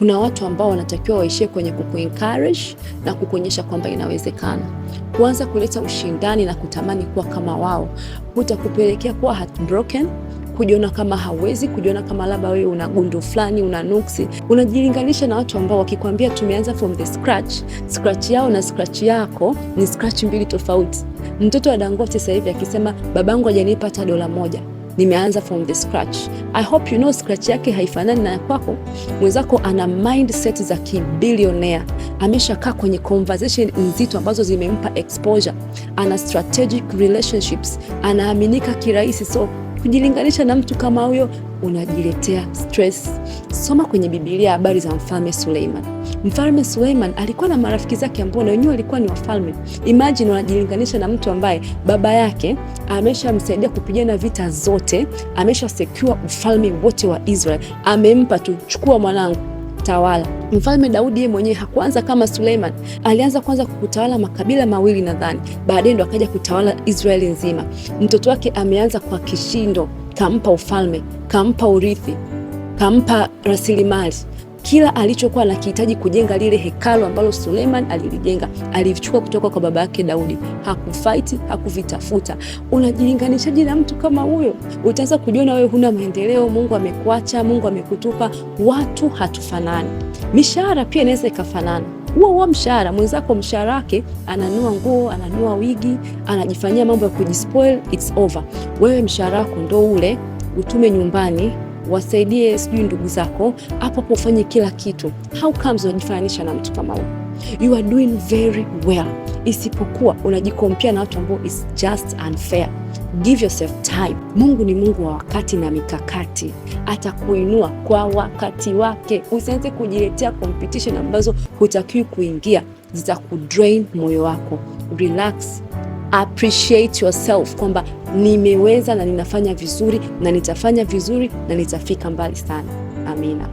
Kuna watu ambao wanatakiwa waishie kwenye kukuencourage na kukuonyesha kwamba inawezekana. Kuanza kuleta ushindani na kutamani kuwa kama wao kutakupelekea kuwa heartbroken, kujiona kama hawezi, kujiona kama labda wewe una gundu fulani, una nuksi. Unajilinganisha na watu ambao wakikwambia tumeanza from the scratch yao na scratch yako ni scratch mbili tofauti. Mtoto wa Dangote sasa hivi akisema babangu hajanipa hata $1, nimeanza from the scratch. I hope you know scratch yake haifanani na kwako. Mwenzako ana mindset za kibillionaire, ameshakaa kwenye conversation nzito ambazo zimempa exposure, ana strategic relationships, anaaminika kirahisi. So kujilinganisha na mtu kama huyo unajiletea stress. Soma kwenye Biblia habari za Mfalme Suleiman. Mfalme Suleiman alikuwa na marafiki zake ambao wenyewe walikuwa ni wafalme. Imagine unajilinganisha na mtu ambaye baba yake ameshamsaidia kupigana vita zote, amesha secure ufalme wote wa Israel, amempa tu, chukua mwanangu, tawala. Mfalme Daudi yeye mwenyewe hakuanza kama Suleiman, alianza kwanza kutawala makabila mawili nadhani, baadaye ndo akaja kutawala Israeli nzima. Mtoto wake ameanza kwa kishindo, kampa ufalme, kampa urithi, kampa rasilimali. Kila alichokuwa anakihitaji kujenga lile hekalu ambalo Suleiman alilijenga, alivichukua kutoka kwa baba yake Daudi. Hakufight, hakuvitafuta. Unajilinganishaje na mtu kama huyo? Utaanza kujiona wewe huna maendeleo, Mungu amekuacha, Mungu amekutupa. Watu hatufanani. Mishahara pia inaweza ikafanana. Huo mshahara, mwenzako mshahara wake ananua nguo, ananua wigi, anajifanyia mambo ya kujispoil, it's over. Wewe mshahara wako ndo ule, utume nyumbani, wasaidie sijui ndugu zako, hapo ufanye kila kitu. How comes unajifananisha na mtu kama huyo? You are doing very well. Isipokuwa unajikompea na watu ambao is just unfair. Give yourself time. Mungu ni Mungu wa wakati na mikakati. Atakuinua kwa wakati wake. Usianze kujiletea competition ambazo hutakiwi kuingia, zitakudrain moyo wako. Relax. Appreciate yourself kwamba nimeweza na ninafanya vizuri na nitafanya vizuri na nitafika mbali sana. Amina.